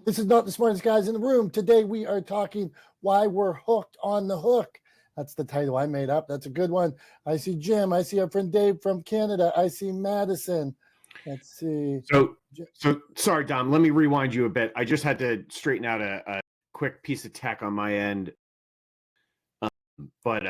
This is not the smartest guys in the room. Today we are talking why we're hooked on the hook. That's the title I made up. That's a good one. I see Jim. I see our friend Dave from Canada. I see Madison. Let's see. So sorry, Dom. Let me rewind you a bit. I just had to straighten out a quick piece of tech on my end. But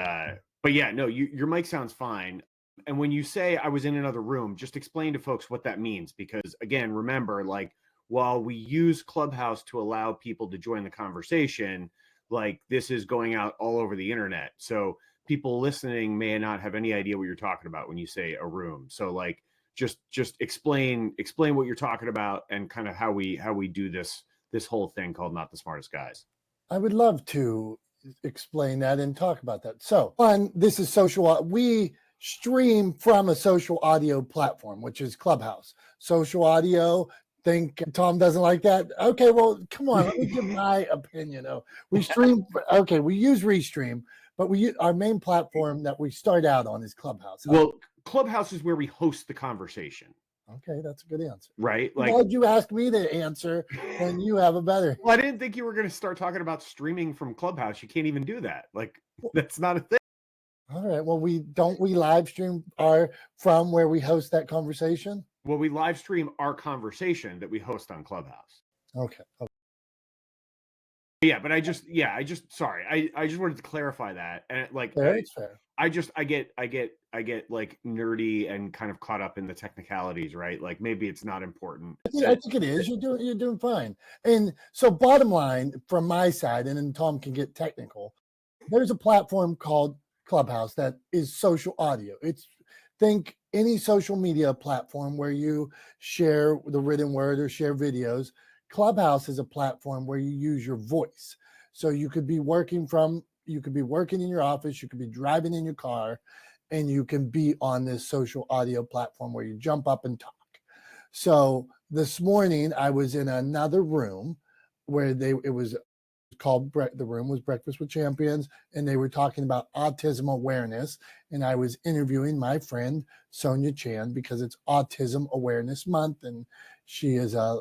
yeah, no, your mic sounds fine. And when you say I was in another room, just explain to folks what that means. Because again, remember, like, while we use Clubhouse to allow people to join the conversation, like, this is going out all over the internet. So people listening may not have any idea what you're talking about when you say a room. So like, just explain what you're talking about and kind of how we do this whole thing called Not the Smartest Guys. I would love to explain that and talk about that. So, one, this is social. We stream from a social audio platform, which is Clubhouse. Social audio. Think Tom doesn't like that. Okay, well, come on, let me give my opinion. We stream. Okay, we use Restream, but our main platform that we start out on is Clubhouse. Well, Clubhouse is where we host the conversation. Okay, that's a good answer. Right? Like, why'd you ask me to answer when you have a better? Well, I didn't think you were going to start talking about streaming from Clubhouse. You can't even do that. Like, that's not a thing. All right. Well, we live stream from where we host that conversation? Well, we live stream our conversation that we host on Clubhouse. Okay. Yeah, but I just sorry. I just wanted to clarify that. And like, it's fair. I get like nerdy and kind of caught up in the technicalities, right? Like, maybe it's not important. I think it is. You're doing fine. And so, bottom line from my side, and then Tom can get technical. There's a platform called Clubhouse that is social audio. Think any social media platform where you share the written word or share videos. Clubhouse is a platform where you use your voice. So you could be working in your office, you could be driving in your car, and you can be on this social audio platform where you jump up and talk. So this morning I was in another room where the room was Breakfast with Champions, and they were talking about autism awareness. And I was interviewing my friend Sonia Chan because it's Autism Awareness Month, and she is a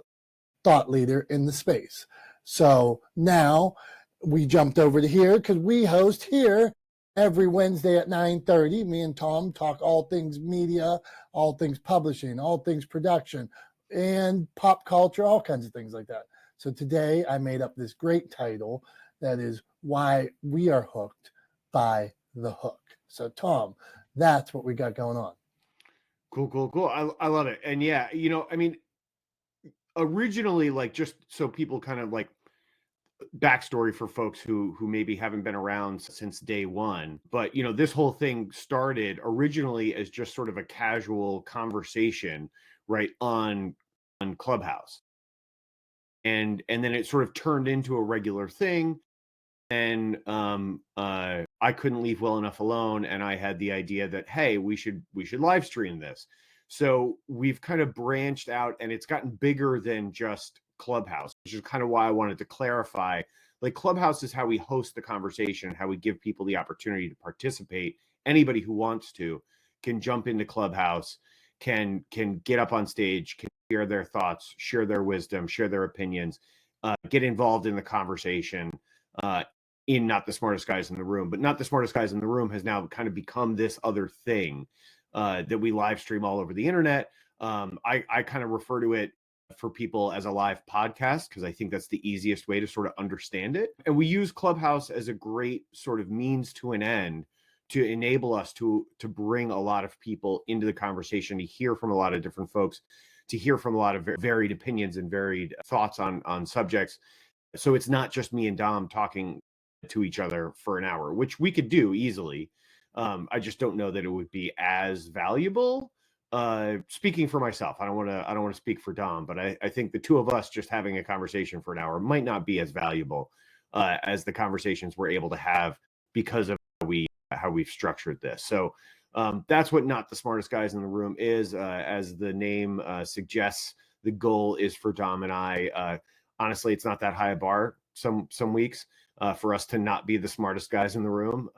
thought leader in the space. So now we jumped over to here because we host here every Wednesday at 9:30. Me and Tom talk all things media, all things publishing, all things production, and pop culture, all kinds of things like that. So today I made up this great title that is why we are hooked by the hook. So Tom, that's what we got going on. Cool. I love it. And yeah, I mean, originally, like, just so people kind of like backstory for folks who maybe haven't been around since day one, but this whole thing started originally as just sort of a casual conversation, right, on Clubhouse, and then it sort of turned into a regular thing. And I couldn't leave well enough alone, and I had the idea that, hey, we should live stream this. So we've kind of branched out, and it's gotten bigger than just Clubhouse, which is kind of why I wanted to clarify. Like, Clubhouse is how we host the conversation, how we give people the opportunity to participate. Anybody who wants to can jump into Clubhouse, can get up on stage, can share their thoughts, share their wisdom, share their opinions, get involved in the conversation. In Not the Smartest Guys in the Room. But Not the Smartest Guys in the Room has now kind of become this other thing that we live stream all over the internet. I kind of refer to it for people as a live podcast because I think that's the easiest way to sort of understand it. And we use Clubhouse as a great sort of means to an end to enable us to bring a lot of people into the conversation, to hear from a lot of different folks, to hear from a lot of varied opinions and varied thoughts on subjects. So it's not just me and Dom talking to each other for an hour, which we could do easily. I just don't know that it would be as valuable. Speaking for myself, I don't want to speak for Dom, but I think the two of us just having a conversation for an hour might not be as valuable as the conversations we're able to have because of how we've structured this. So that's what Not the Smartest Guys in the Room is. As the name suggests, the goal is for Dom and I. Honestly, it's not that high a bar some weeks for us to not be the smartest guys in the room.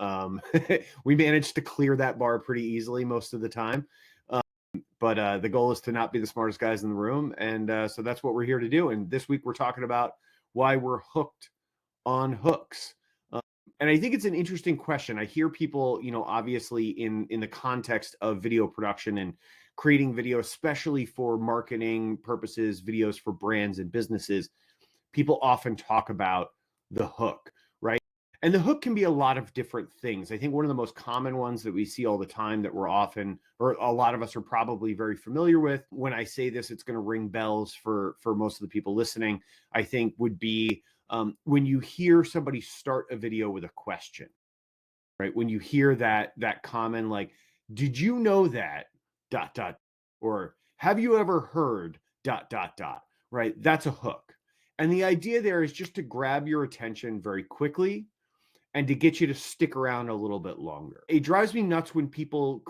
We managed to clear that bar pretty easily most of the time. But the goal is to not be the smartest guys in the room. And so that's what we're here to do. And this week we're talking about why we're hooked on hooks. And I think it's an interesting question. I hear people, obviously in the context of video production and creating video, especially for marketing purposes, videos for brands and businesses, people often talk about the hook, right? And the hook can be a lot of different things. I think one of the most common ones that we see all the time that we're often, or a lot of us are probably very familiar with. When I say this, it's going to ring bells for most of the people listening, I think would be when you hear somebody start a video with a question, right? When you hear that common, like, did you know that dot dot, or have you ever heard dot dot dot, right? That's a hook. And the idea there is just to grab your attention very quickly and to get you to stick around a little bit longer. It drives me nuts when people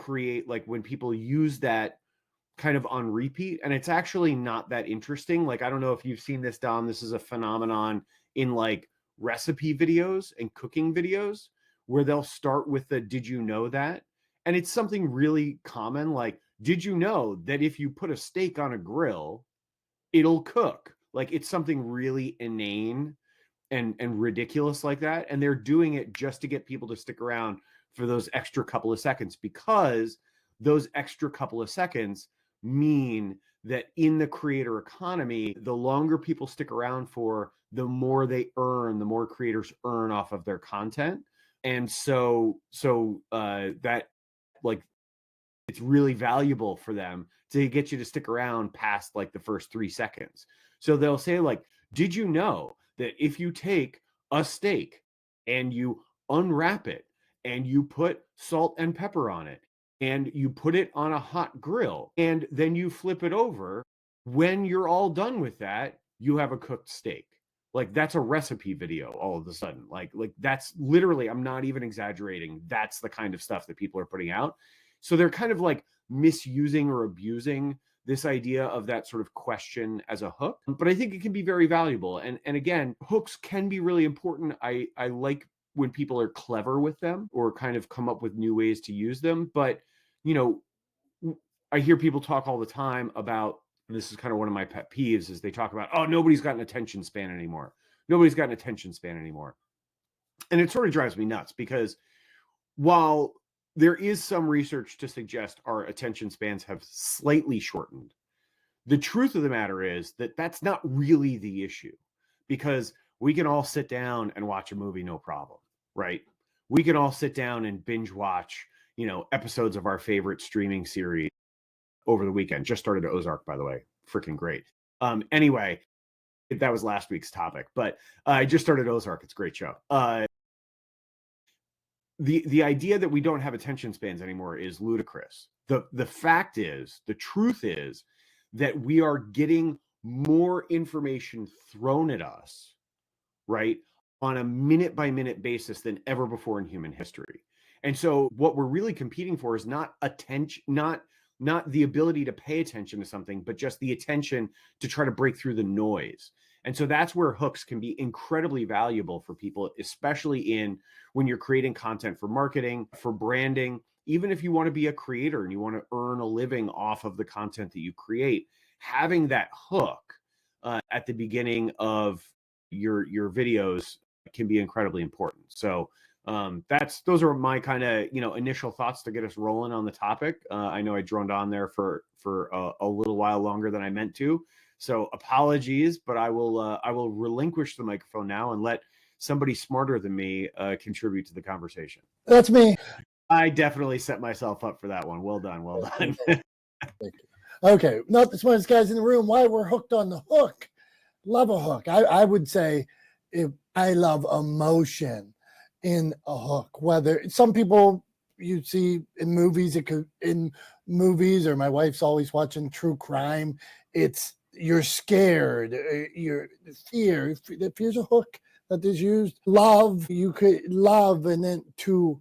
when people use that kind of on repeat, and it's actually not that interesting. Like, I don't know if you've seen this, Dom. This is a phenomenon in like recipe videos and cooking videos where they'll start with the "did you know that?" And it's something really common, like, did you know that if you put a steak on a grill, it'll cook? Like, it's something really inane and ridiculous like that, and they're doing it just to get people to stick around for those extra couple of seconds, because those extra couple of seconds mean that in the creator economy, the longer people stick around for, the more they earn, the more creators earn off of their content. And that, like, it's really valuable for them to get you to stick around past like the first 3 seconds. So they'll say, like, did you know that if you take a steak and you unwrap it and you put salt and pepper on it and you put it on a hot grill and then you flip it over, when you're all done with that, you have a cooked steak? Like, that's a recipe video all of a sudden. Like that's literally, I'm not even exaggerating. That's the kind of stuff that people are putting out. So they're kind of like misusing or abusing this idea of that sort of question as a hook. But I think it can be very valuable. And again, hooks can be really important. I like when people are clever with them or kind of come up with new ways to use them. But, you know, I hear people talk all the time about, and this is kind of one of my pet peeves, is they talk about, oh, nobody's got an attention span anymore. Nobody's got an attention span anymore. And it sort of drives me nuts, because while there is some research to suggest our attention spans have slightly shortened, the truth of the matter is that that's not really the issue, because we can all sit down and watch a movie, no problem, right? We can all sit down and binge watch, episodes of our favorite streaming series over the weekend. Just started Ozark, by the way. Freaking great. Anyway, that was last week's topic, but I just started Ozark. It's a great show. The idea that we don't have attention spans anymore is ludicrous. The fact is, the truth is that we are getting more information thrown at us, right, on a minute by minute basis than ever before in human history. And so what we're really competing for is not attention, not the ability to pay attention to something, but just the attention to try to break through the noise. And so that's where hooks can be incredibly valuable for people, especially when you're creating content for marketing, for branding. Even if you want to be a creator and you want to earn a living off of the content that you create, having that hook at the beginning of your videos can be incredibly important. So those are my kind of initial thoughts to get us rolling on the topic. I know I droned on there for a little while longer than I meant to, so apologies, but I will relinquish the microphone now and let somebody smarter than me contribute to the conversation. That's me. I definitely set myself up for that one. Well done. Thank you. Okay, not the smartest guys in the room. Why we're hooked on the hook? Love a hook. I would say, if I love emotion in a hook. Whether some people you see in movies, or my wife's always watching true crime. It's you're scared, you're fear. Fear's a hook that is used. Love, you could love, and then to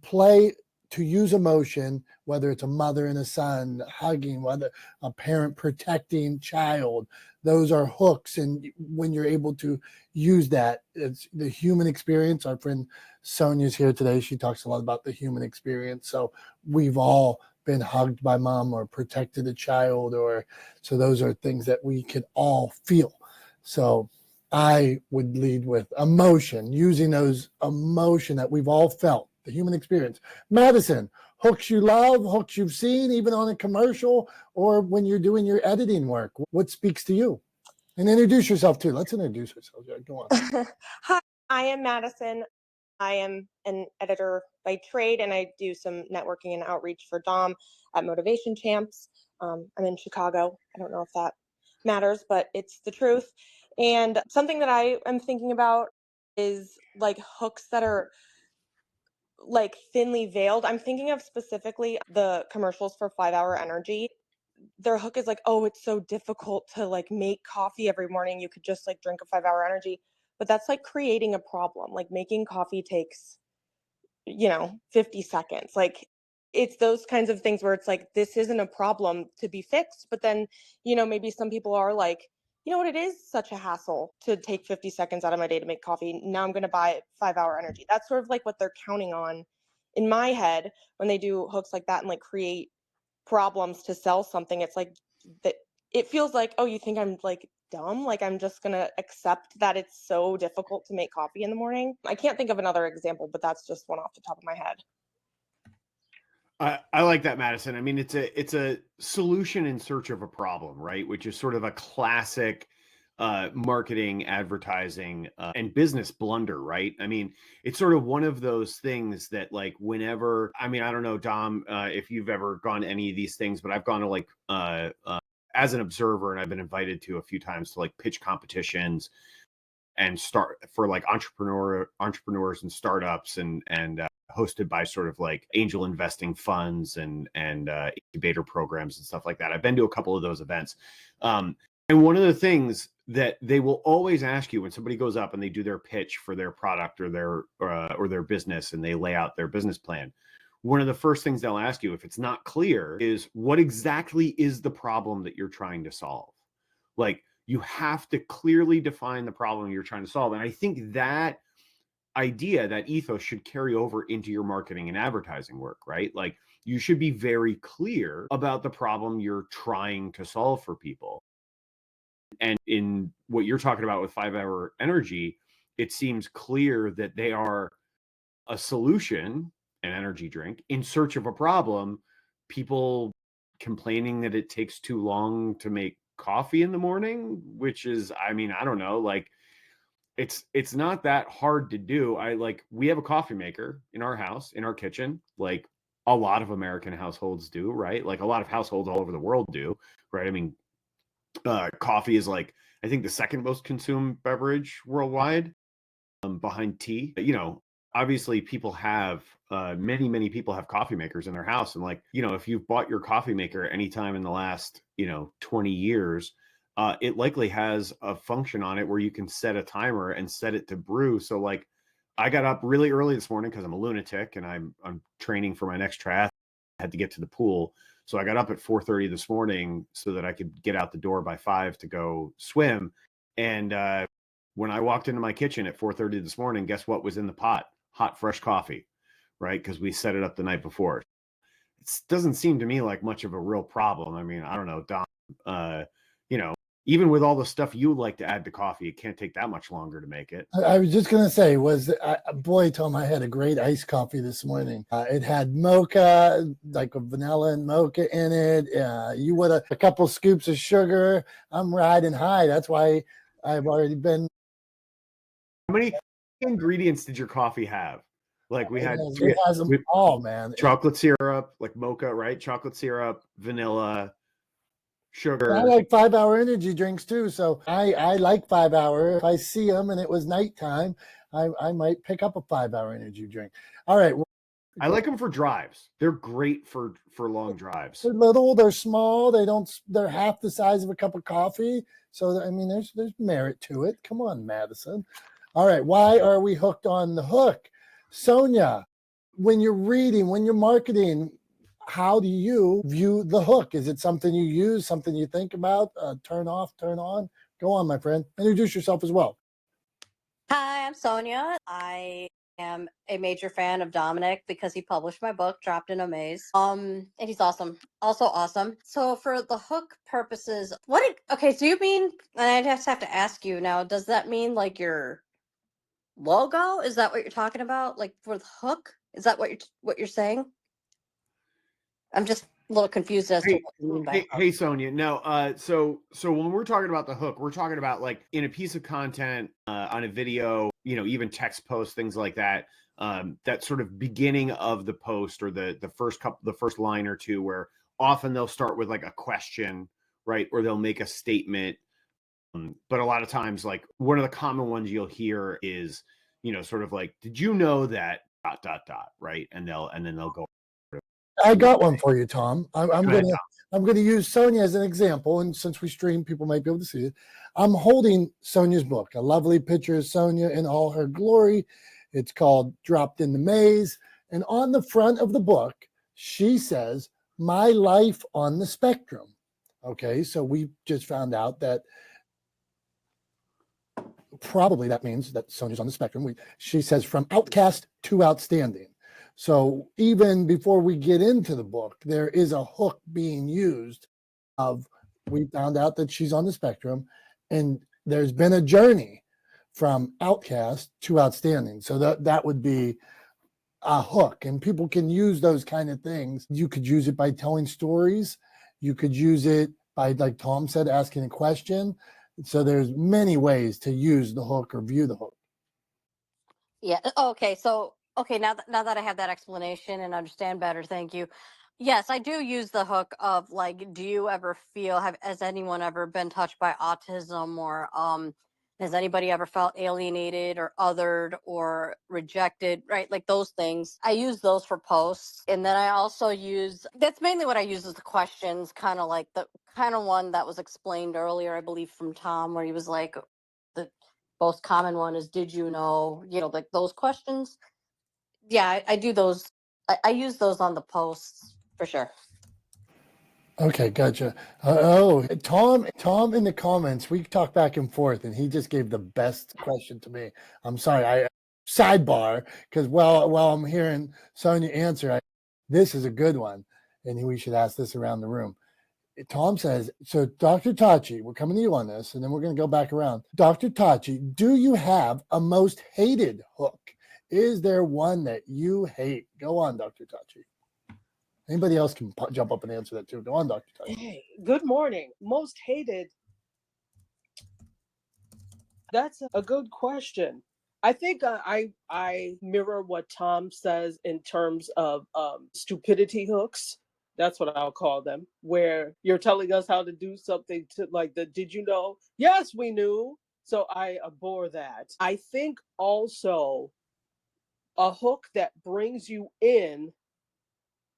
play, to use emotion, whether it's a mother and a son hugging, whether a parent protecting child, those are hooks. And when you're able to use that, it's the human experience. Our friend Sonia's here today. She talks a lot about the human experience. So we've all been hugged by mom or protected a child, so those are things that we can all feel. So I would lead with emotion, using those emotion that we've all felt, the human experience. Madison, hooks you love, hooks you've seen, even on a commercial or when you're doing your editing work. What speaks to you? And introduce yourself too. Let's introduce ourselves. Yeah, go on. Hi, I am Madison. I am an editor by trade, and I do some networking and outreach for Dom at Motivation Champs. I'm in Chicago. I don't know if that matters, but it's the truth. And something that I am thinking about is like hooks that are like thinly veiled. I'm thinking of specifically the commercials for 5 Hour Energy. Their hook is like, oh, it's so difficult to like make coffee every morning. You could just like drink a 5 Hour Energy. But that's like creating a problem. Like making coffee takes 50 seconds. Like it's those kinds of things where it's like, this isn't a problem to be fixed. But then, maybe some people are like, you know what, it is such a hassle to take 50 seconds out of my day to make coffee. Now I'm going to buy 5 Hour Energy. That's sort of like what they're counting on in my head when they do hooks like that and like create problems to sell something. It's like that it feels like, oh, you think I'm like dumb? Like I'm just gonna accept that it's so difficult to make coffee in the morning. I can't think of another example, but that's just one off the top of my head. I like that, Madison. I mean, it's a solution in search of a problem, right? Which is sort of a classic marketing, advertising, and business blunder, right? I mean, it's sort of one of those things that, like, whenever, I mean, I don't know, Dom, if you've ever gone to any of these things, but I've gone to like as an observer, and I've been invited to a few times to like pitch competitions and start for like entrepreneurs and startups and hosted by sort of like angel investing funds and incubator programs and stuff like that. I've been to a couple of those events. And one of the things that they will always ask you when somebody goes up and they do their pitch for their product or their business and they lay out their business plan, one of the first things they'll ask you, if it's not clear, is what exactly is the problem that you're trying to solve? Like, you have to clearly define the problem you're trying to solve. And I think that idea, that ethos, should carry over into your marketing and advertising work, right? Like, you should be very clear about the problem you're trying to solve for people. And in what you're talking about with 5 Hour Energy, it seems clear that they are a solution, an energy drink, in search of a problem. People complaining that it takes too long to make coffee in the morning, which is, I mean, I don't know, like, it's not that hard to do. We have a coffee maker in our house, in our kitchen, like a lot of American households do, right? Like a lot of households all over the world do, right? I mean, coffee is like, I think, the second most consumed beverage worldwide, behind tea. Obviously people have many people have coffee makers in their house, and like, if you've bought your coffee maker anytime in the last 20 years, it likely has a function on it where you can set a timer and set it to brew. So like, I got up really early this morning because I'm a lunatic and I'm training for my next triathlon. I had to get to the pool, so I got up at 4:30 this morning so that I could get out the door by 5 to go swim. And when I walked into my kitchen at 4:30 this morning, guess what was in the pot? Hot, fresh coffee, right? Because we set it up the night before. It doesn't seem to me like much of a real problem. I mean, I don't know, Dom. Uh, you know, Even with all the stuff you like to add to coffee, it can't take that much longer to make it. I was just going to say, boy, Tom, I had a great iced coffee this morning. It had mocha, like a vanilla and mocha in it. You would a couple scoops of sugar. I'm riding high. That's why I've already been. How many ingredients did your coffee have? Like It has them all, man. Chocolate syrup, like mocha, right? Chocolate syrup, vanilla, sugar. I like 5 Hour Energy drinks too. So I like 5 Hour. If I see them and it was nighttime, I might pick up a 5 Hour Energy drink. All right. I like them for drives. They're great for long drives. They're little, they're small, they're half the size of a cup of coffee. So I mean, there's merit to it. Come on, Madison. All right, why are we hooked on the hook? Sonia, when you're reading, when you're marketing, how do you view the hook? Is it something you use, something you think about? Turn off, turn on? Go on, my friend. Introduce yourself as well. Hi, I'm Sonia. I am a major fan of Dominic because he published my book, Dropped in a Maze. And he's awesome. Also awesome. So for the hook purposes, okay, so you mean, and I just have to ask you now, does that mean like your logo? Is that what you're talking about? Like for the hook? Is that what you're saying? I'm just a little confused as to what you mean by Hey, Sonia. No, so when we're talking about the hook, we're talking about like in a piece of content, on a video, even text posts, things like that. That sort of beginning of the post or the first line or two, where often they'll start with like a question, right, or they'll make a statement. But a lot of times, like one of the common ones you'll hear is, sort of like, did you know that dot dot dot, right? And then they'll go. I got one for you, Tom. I'm Go ahead, gonna use Sonia as an example, and since we stream, people might be able to see it. I'm holding Sonia's book, a lovely picture of Sonia in all her glory. It's called Dropped in the Maze, and on the front of the book, she says, "My life on the spectrum." Okay, so we just found out that probably that means that Sonia's on the spectrum. She says from outcast to outstanding. So even before we get into the book, there is a hook being used of we found out that she's on the spectrum, and there's been a journey from outcast to outstanding. So that would be a hook, and people can use those kind of things. You could use it by telling stories. You could use it by, like Tom said, asking a question. So there's many ways to use the hook or view the hook. Yeah. Okay. So, okay. Now that I have that explanation and understand better, thank you. Yes, I do use the hook of like, do you ever has anyone ever been touched by autism, or has anybody ever felt alienated or othered or rejected, right? Like those things. I use those for posts. And then I also that's mainly what I use is the questions, kind of like the kind of one that was explained earlier, I believe, from Tom, where he was like, the most common one is, did you know, like those questions. Yeah, I do those. I use those on the posts for sure. Okay, gotcha. Tom in the comments, we talk back and forth, and he just gave the best question to me. I'm sorry, I sidebar, because while I'm hearing Sonia answer, this is a good one, and we should ask this around the room. Tom says, so Dr. Tachi, we're coming to you on this, and then we're going to go back around. Dr. Tachi, do you have a most hated hook? Is there one that you hate? Go on, Dr. Tachi. Anybody else can jump up and answer that too. Go on, Dr. Tachi. Hey, good morning. Most hated. That's a good question. I think I mirror what Tom says in terms of stupidity hooks. That's what I'll call them, where you're telling us how to do something to like the did you know? Yes, we knew. So I abhor that. I think also a hook that brings you in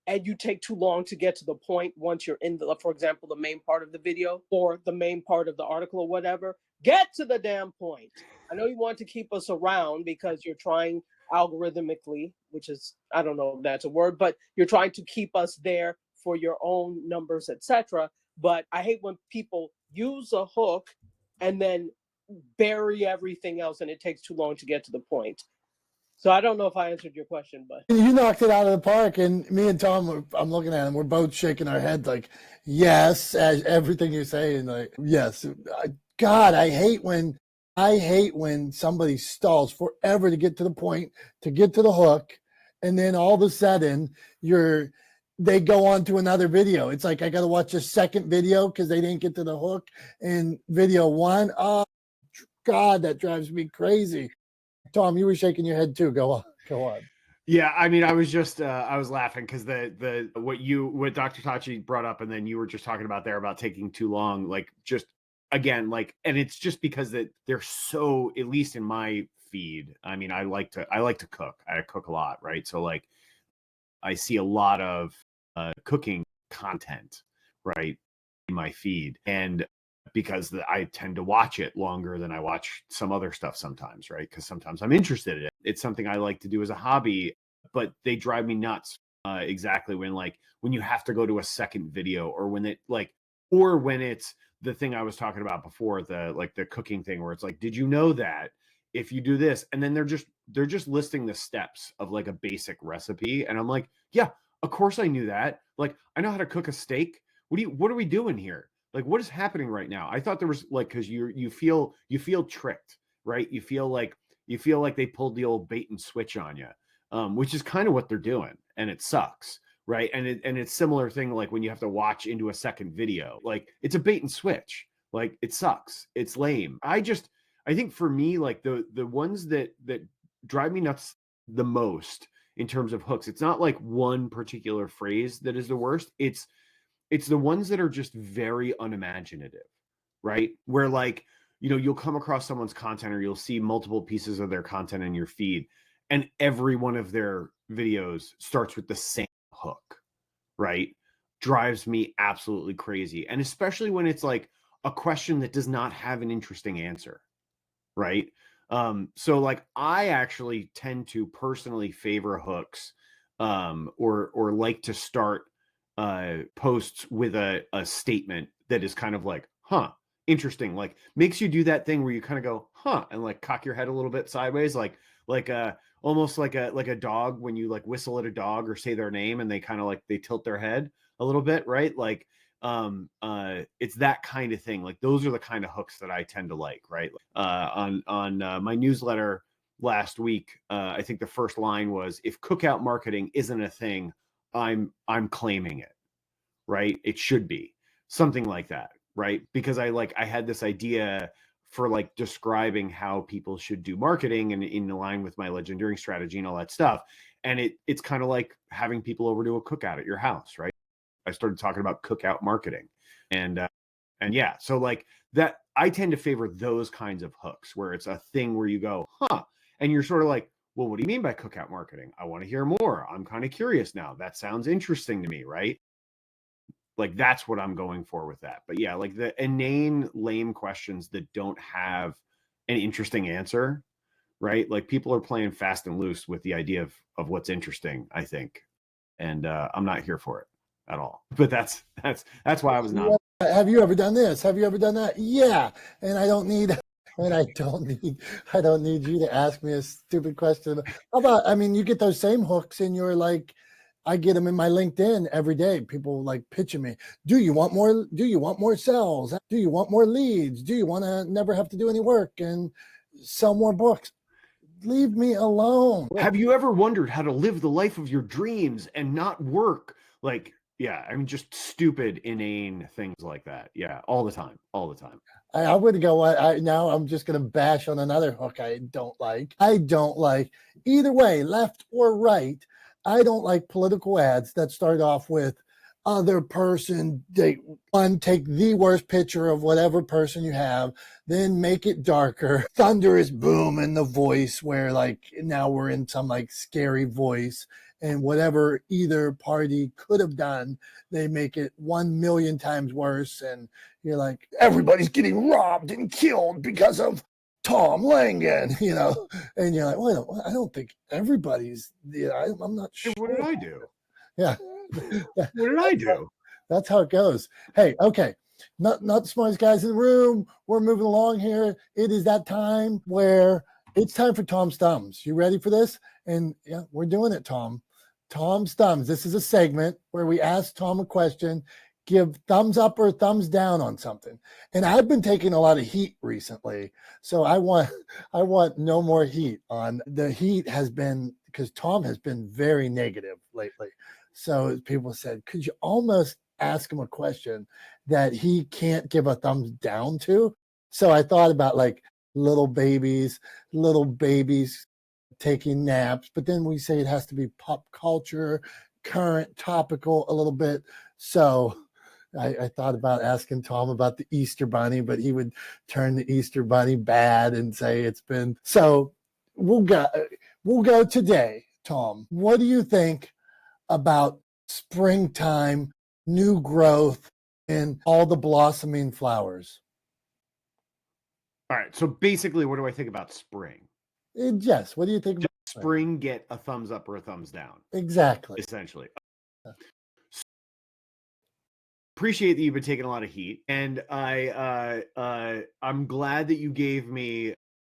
and you take too long to get to the point once you're in for example, the main part of the video or the main part of the article or whatever. Get to the damn point. I know you want to keep us around because you're trying algorithmically, which is, I don't know if that's a word, but you're trying to keep us there for your own numbers, etc. But I hate when people use a hook and then bury everything else and it takes too long to get to the point. So I don't know if I answered your question, but you knocked it out of the park. And me and Tom, I'm looking at him. We're both shaking our heads like, yes, as everything you're saying. Like, yes. God, I hate when somebody stalls forever to get to the point, to get to the hook, and then all of a sudden they go on to another video. It's like I got to watch a second video because they didn't get to the hook in video one. Oh God, that drives me crazy. Tom, you were shaking your head too. Go on. Yeah, I mean, I was just I was laughing because what Dr. Tachi brought up, and then you were just talking about there about taking too long, like just again, like, and it's just because that they're so, at least in my feed. I mean, I like to cook. I cook a lot, right? So like, I see a lot of cooking content, right, in my feed, and because I tend to watch it longer than I watch some other stuff sometimes, right? Because sometimes I'm interested in it. It's something I like to do as a hobby, but they drive me nuts. Exactly when you have to go to a second video, or when it's the thing I was talking about before, the cooking thing, where it's like, did you know that? if you do this, and then they're just listing the steps of like a basic recipe, and I'm like, yeah, of course I knew that. Like, I know how to cook a steak. What are we doing here? Like, what is happening right now? I thought there was like, because you feel tricked, right? You feel like they pulled the old bait and switch on you, which is kind of what they're doing, and it sucks, right? And it's similar thing like when you have to watch into a second video, like it's a bait and switch, like it sucks, it's lame. I think for me, like the ones that drive me nuts the most in terms of hooks, it's not like one particular phrase that is the worst. It's the ones that are just very unimaginative, right? Where like, you'll come across someone's content, or you'll see multiple pieces of their content in your feed, and every one of their videos starts with the same hook, right? Drives me absolutely crazy. And especially when it's like a question that does not have an interesting answer, right? So like I actually tend to personally favor hooks, or like to start posts with a statement that is kind of like, huh, interesting, like makes you do that thing where you kind of go, huh, and like cock your head a little bit sideways, like almost like a dog when you like whistle at a dog or say their name and they kind of like they tilt their head a little bit, right? Like it's that kind of thing. Like those are the kind of hooks that I tend to like, right? On my newsletter last week, I think the first line was, if cookout marketing isn't a thing, I'm claiming it, right? It should be something like that, right? Because I had this idea for like describing how people should do marketing and in line with my legendaring strategy and all that stuff. And it's kind of like having people over to a cookout at your house, right? I started talking about cookout marketing, and yeah, so like that, I tend to favor those kinds of hooks where it's a thing where you go, huh, and you're sort of like, well, what do you mean by cookout marketing? I want to hear more. I'm kind of curious now. That sounds interesting to me, right? Like that's what I'm going for with that. But yeah, like the inane, lame questions that don't have an interesting answer, right? Like people are playing fast and loose with the idea of what's interesting, I think, and I'm not here for it at all. But that's why I was not. Have you ever done this? Have you ever done that? Yeah. And I don't need you to ask me a stupid question. How about, I mean, you get those same hooks in your like, I get them in my LinkedIn every day. People like pitching me. Do you want more sales? Do you want more leads? Do you want to never have to do any work and sell more books? Leave me alone. Have you ever wondered how to live the life of your dreams and not work? Like, yeah, I mean, just stupid, inane things like that. Yeah, all the time. I would go, now I'm just going to bash on another hook I don't like. I don't like, either way, left or right, I don't like political ads that start off with other person, take the worst picture of whatever person you have, then make it darker, thunderous boom in the voice where like now we're in some like scary voice, and whatever either party could have done, they make it 1,000,000 times worse. And you're like, everybody's getting robbed and killed because of Tom Langan, and you're like, well, I don't think everybody's, I'm not sure. Hey, what did I do? Yeah. What did I do? That's how it goes. Hey, okay. Not the smartest guys in the room. We're moving along here. It is that time where it's time for Tom's Thumbs. You ready for this? And yeah, we're doing it, Tom. Tom's Thumbs. This is a segment where we ask Tom a question, give thumbs up or thumbs down on something. And I've been taking a lot of heat recently. So I want no more heat on. The heat has been because Tom has been very negative lately. So people said, could you almost ask him a question that he can't give a thumbs down to? So I thought about like little babies taking naps, but then we say it has to be pop culture, current, topical a little bit. So I thought about asking Tom about the Easter Bunny, but he would turn the Easter Bunny bad and say it's been. So we'll go today, Tom. What do you think about springtime, new growth, and all the blossoming flowers? All right. So basically, what do I think about spring? Yes. What do you think about spring? Get a thumbs up or a thumbs down? Exactly. Essentially. Appreciate that you've been taking a lot of heat, and I'm glad that you gave me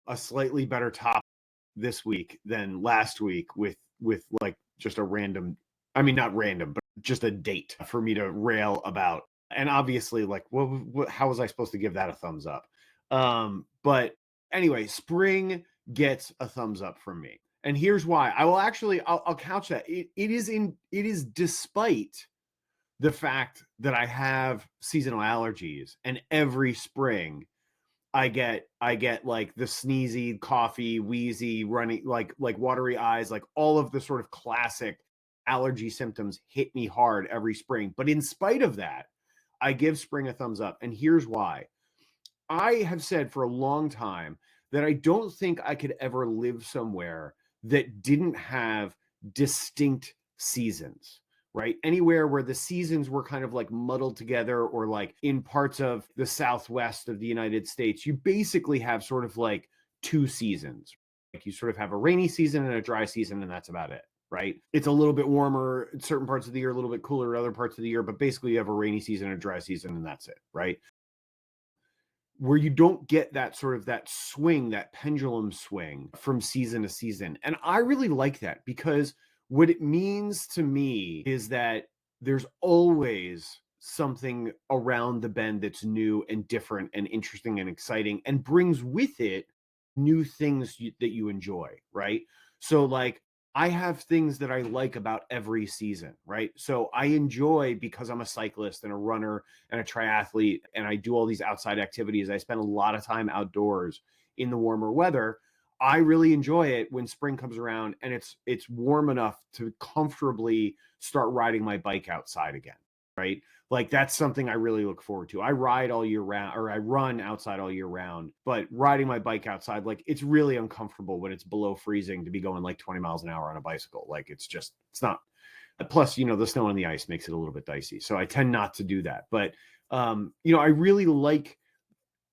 a slightly better top this week than last week with like just a random, I mean, not random, but just a date for me to rail about. And obviously, like, how was I supposed to give that a thumbs up? But anyway, spring gets a thumbs up from me. And here's why. I'll couch that. It is despite the fact that I have seasonal allergies, and every spring I get like the sneezy, coughy, wheezy, running, like watery eyes, like all of the sort of classic allergy symptoms hit me hard every spring. But in spite of that, I give spring a thumbs up. And here's why. I have said for a long time that I don't think I could ever live somewhere that didn't have distinct seasons, right? Anywhere where the seasons were kind of like muddled together, or like in parts of the Southwest of the United States, you basically have sort of like two seasons. Like you sort of have a rainy season and a dry season, and that's about it, right? It's a little bit warmer in certain parts of the year, a little bit cooler in other parts of the year, but basically you have a rainy season and a dry season, and that's it, right? Where you don't get that sort of that swing, that pendulum swing from season to season. And I really like that, because what it means to me is that there's always something around the bend that's new and different and interesting and exciting, and brings with it new things that you enjoy, right? So like, I have things that I like about every season, right? So I enjoy, because I'm a cyclist and a runner and a triathlete, and I do all these outside activities. I spend a lot of time outdoors in the warmer weather. I really enjoy it when spring comes around and it's warm enough to comfortably start riding my bike outside again, right? Like that's something I really look forward to. I ride all year round, or I run outside all year round, but riding my bike outside, like it's really uncomfortable when it's below freezing to be going like 20 miles an hour on a bicycle. Like it's not. Plus, you know, the snow and the ice makes it a little bit dicey. So I tend not to do that. But, you know, I really like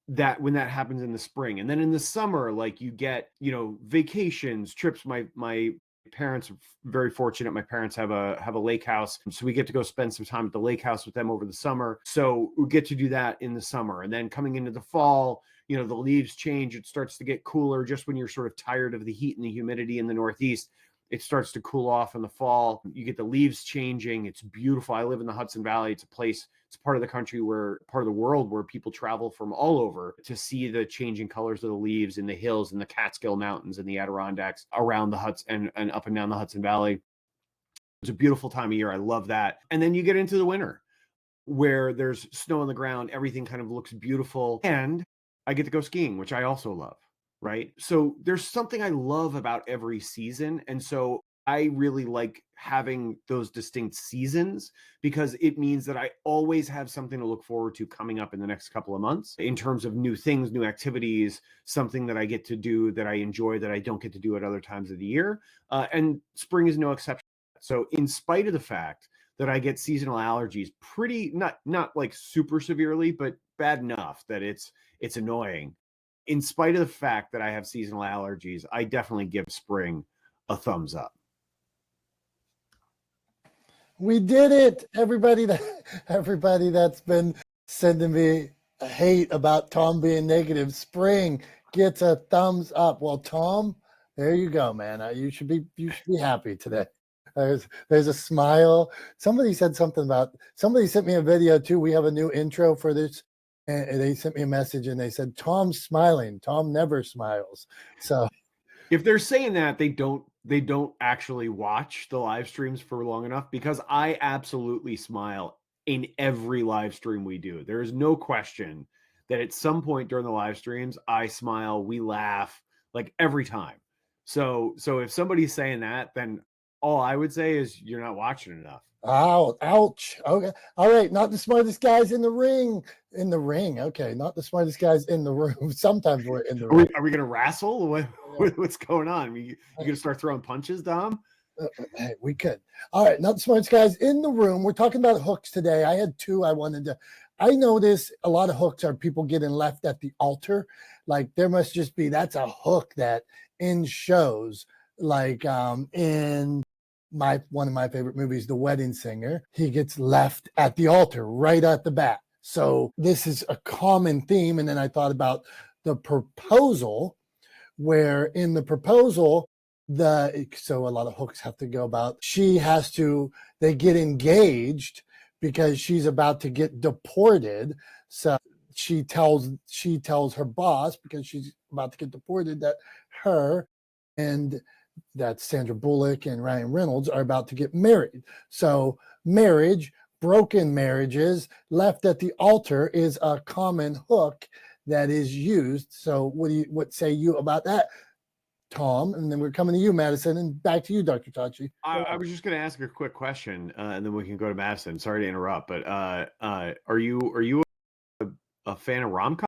that when that happens in the spring. And then in the summer, like you get, you know, vacations, trips. My parents are very fortunate. My parents have a lake house, so we get to go spend some time at the lake house with them over the summer. So we get to do that in the summer. And then coming into the fall, you know, the leaves change. It starts to get cooler just when you're sort of tired of the heat and the humidity in the Northeast. It starts to cool off in the fall. You get the leaves changing. It's beautiful. I live in the Hudson Valley. It's a place, it's part of the country part of the world where people travel from all over to see the changing colors of the leaves in the hills and the Catskill Mountains and the Adirondacks around the Hudson and up and down the Hudson Valley. It's a beautiful time of year. I love that. And then you get into the winter where there's snow on the ground. Everything kind of looks beautiful. And I get to go skiing, which I also love. Right. So there's something I love about every season. And so I really like having those distinct seasons, because it means that I always have something to look forward to coming up in the next couple of months in terms of new things, new activities, something that I get to do that I enjoy that I don't get to do at other times of the year. And spring is no exception. So in spite of the fact that I get seasonal allergies pretty, not like super severely, but bad enough that it's annoying. In spite of the fact that I have seasonal allergies, I definitely give spring a thumbs up. We did it. Everybody that's been sending me hate about Tom being negative, spring gets a thumbs up. Well, Tom, there you go, man. You should be happy today. There's a smile. Somebody sent me a video too. We have a new intro for this. And they sent me a message and they said, Tom's smiling. Tom never smiles. So if they're saying that, they don't actually watch the live streams for long enough, because I absolutely smile in every live stream we do. There is no question that at some point during the live streams, I smile, we laugh, like every time. So if somebody's saying that, then all I would say is you're not watching enough. Ouch. Okay. All right. Not the smartest guys in the ring. In the ring. Okay. Not the smartest guys in the room. Sometimes we're in the ring. Are we going to wrestle? What's going on? You going to start throwing punches, Dom? Hey, we could. All right. Not the smartest guys in the room. We're talking about hooks today. I had two I notice a lot of hooks are people getting left at the altar. Like there must just be, that's a hook that in shows, like in one of my favorite movies, The Wedding Singer, he gets left at the altar right at the bat. So this is a common theme. And then I thought about the proposal, where in the proposal, so a lot of hooks have to go about, they get engaged because she's about to get deported. So she tells her boss, because she's about to get deported, that her and that Sandra Bullock and Ryan Reynolds are about to get married. So broken marriages left at the altar is a common hook that is used. So what say you about that, Tom? And then we're coming to you, Madison, and back to you, Dr. Tachi. I was just going to ask a quick question, and then we can go to Madison. Sorry to interrupt, but are you a fan of rom-com?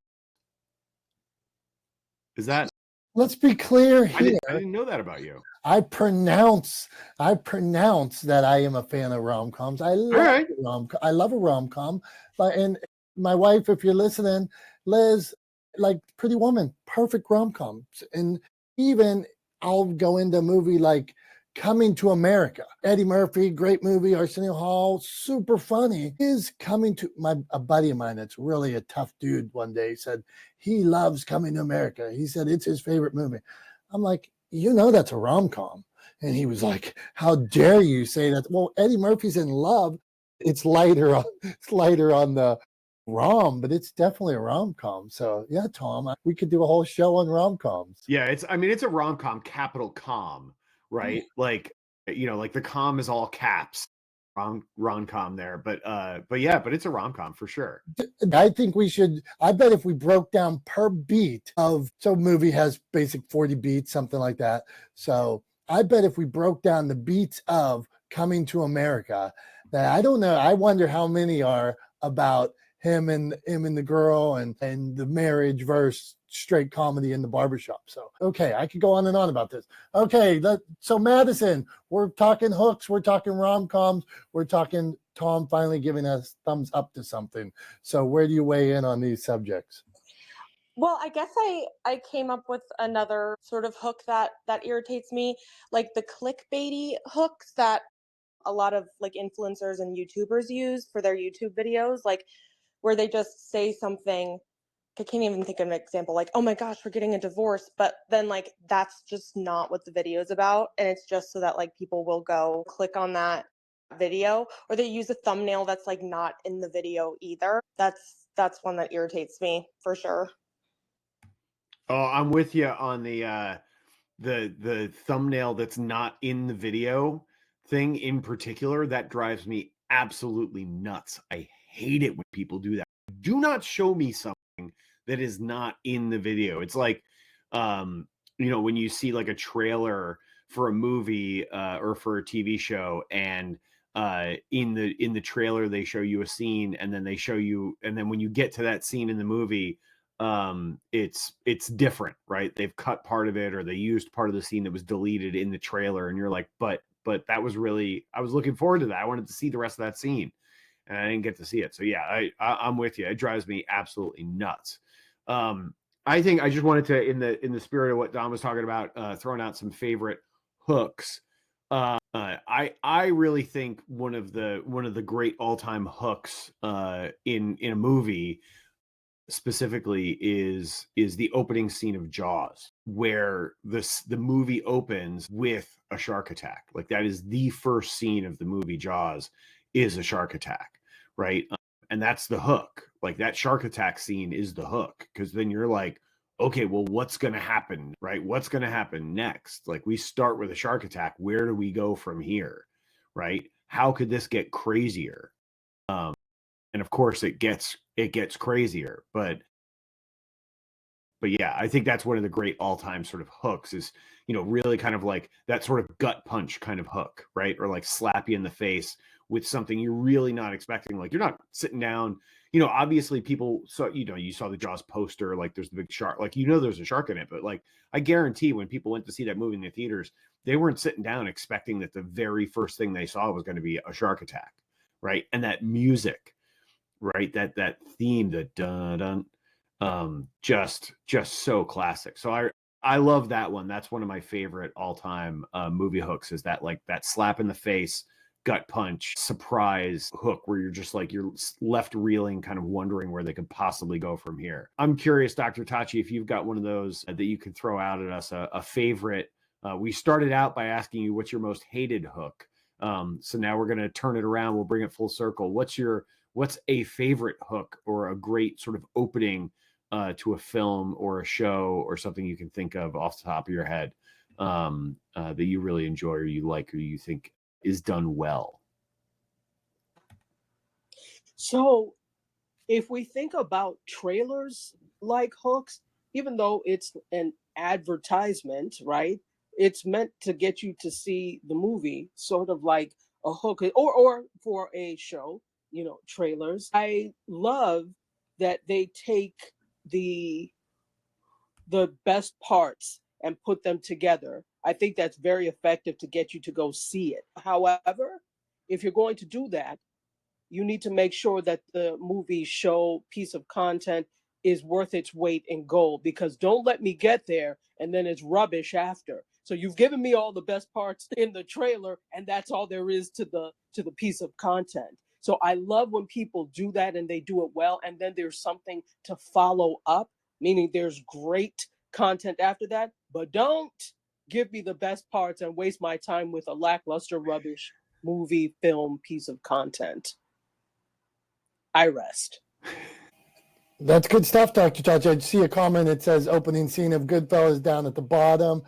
Is that? Let's be clear here. I didn't know that about you. I pronounce that I am a fan of rom-coms. I love a rom-com. And my wife, if you're listening, Liz, like Pretty Woman, perfect rom-coms. And even I'll go into a movie like Coming to America. Eddie Murphy, great movie. Arsenio Hall, super funny. A buddy of mine that's really a tough dude one day said he loves Coming to America. He said it's his favorite movie. I'm like, that's a rom-com. And he was like, how dare you say that? Well, Eddie Murphy's in love. It's lighter on the rom, but it's definitely a rom-com. So yeah, Tom, we could do a whole show on rom-coms. Yeah, it's a rom-com, capital com, right? Like, like the com is all caps, rom-com there, but it's a rom-com for sure. I think I bet if we broke down per beat movie has basic 40 beats, something like that. So I bet if we broke down the beats of Coming to America, that I don't know, I wonder how many are about him and the girl and the marriage versus straight comedy in the barbershop. So, okay, I could go on and on about this. Okay, so Madison, we're talking hooks, we're talking rom-coms, we're talking Tom finally giving us thumbs up to something. So where do you weigh in on these subjects? Well, I guess I came up with another sort of hook that irritates me, like the clickbaity hooks that a lot of like influencers and YouTubers use for their YouTube videos, like where they just say something. I can't even think of an example, like, oh my gosh, we're getting a divorce, but then like that's just not what the video is about, and it's just so that like people will go click on that video, or they use a thumbnail that's like not in the video either. That's one that irritates me for sure. Oh, I'm with you on the thumbnail that's not in the video thing in particular. That drives me absolutely nuts. I hate it when people do that. Do not show me something that is not in the video. It's like, when you see like a trailer for a movie or for a TV show, and in the trailer they show you a scene, and then when you get to that scene in the movie, it's different, right? They've cut part of it, or they used part of the scene that was deleted in the trailer, and you're like, but that was really, I was looking forward to that. I wanted to see the rest of that scene, and I didn't get to see it. So yeah, I'm with you. It drives me absolutely nuts. I think I just wanted to, in the spirit of what Don was talking about, throwing out some favorite hooks. I really think one of the great all-time hooks in a movie specifically is the opening scene of Jaws, where the movie opens with a shark attack. Like, that is the first scene of the movie Jaws, is a shark attack, right? And that's the hook. Like, that shark attack scene is the hook, because then you're like, okay, well, what's going to happen, right? What's going to happen next? Like, we start with a shark attack. Where do we go from here, right? How could this get crazier? And of course it gets crazier, but yeah, I think that's one of the great all-time sort of hooks, is, really kind of like that sort of gut punch kind of hook, right? Or like slap you in the face with something you're really not expecting. Like, you're not sitting down, obviously people saw, you saw the Jaws poster, like there's the big shark, like, there's a shark in it, but like, I guarantee when people went to see that movie in the theaters, they weren't sitting down expecting that the very first thing they saw was going to be a shark attack, right? And that music, right, that theme, the dun dun, just so classic. So I love that one. That's one of my favorite all-time movie hooks, is that, like, that slap in the face, gut punch surprise hook where you're just like, you're left reeling, kind of wondering where they could possibly go from here. I'm curious, Dr. Tachi, if you've got one of those that you could throw out at us, a favorite. We started out by asking you what's your most hated hook. So now we're going to turn it around. We'll bring it full circle. What's a favorite hook or a great sort of opening to a film or a show or something you can think of off the top of your head that you really enjoy or you like or you think is done well? So if we think about trailers like hooks, even though it's an advertisement, right? It's meant to get you to see the movie, sort of like a hook, or for a show, trailers. I love that they take the the best parts and put them together. I think that's very effective to get you to go see it. However, if you're going to do that, you need to make sure that the movie show piece of content is worth its weight in gold, because don't let me get there and then it's rubbish after. So you've given me all the best parts in the trailer and that's all there is to the piece of content. So I love when people do that and they do it well, and then there's something to follow up, meaning there's great content after that, but don't give me the best parts and waste my time with a lackluster rubbish movie film piece of content. I rest. That's good stuff, Dr. Tachi. I see a comment that says opening scene of Goodfellas down at the bottom.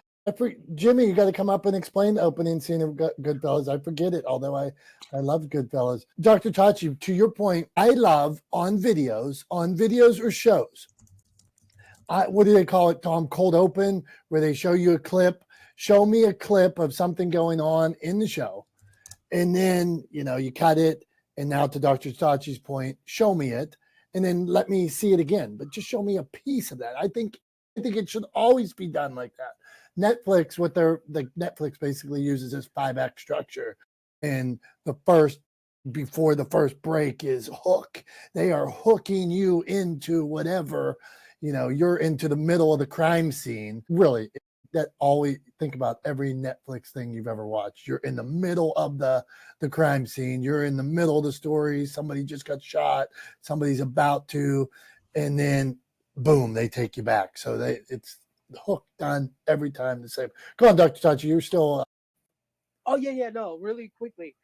Jimmy, you got to come up and explain the opening scene of Goodfellas. I forget it, although I love Goodfellas. Dr. Tachi, to your point, I love on videos or shows. What do they call it, Tom? Cold open, where they show you a clip. Show me a clip of something going on in the show. And then, you cut it. And now to Dr. Tachi's point, show me it. And then let me see it again. But just show me a piece of that. I think it should always be done like that. Netflix, Netflix basically uses this 5-act structure. And before the first break is hook. They are hooking you into whatever, you're into the middle of the crime scene. Really, that always think about every Netflix thing you've ever watched. You're in the middle of the crime scene. You're in the middle of the story. Somebody just got shot. Somebody's about to, and then boom, they take you back. So it's hook done every time the same. Go on, Dr. Tachi, you're still. Oh yeah, no, really quickly.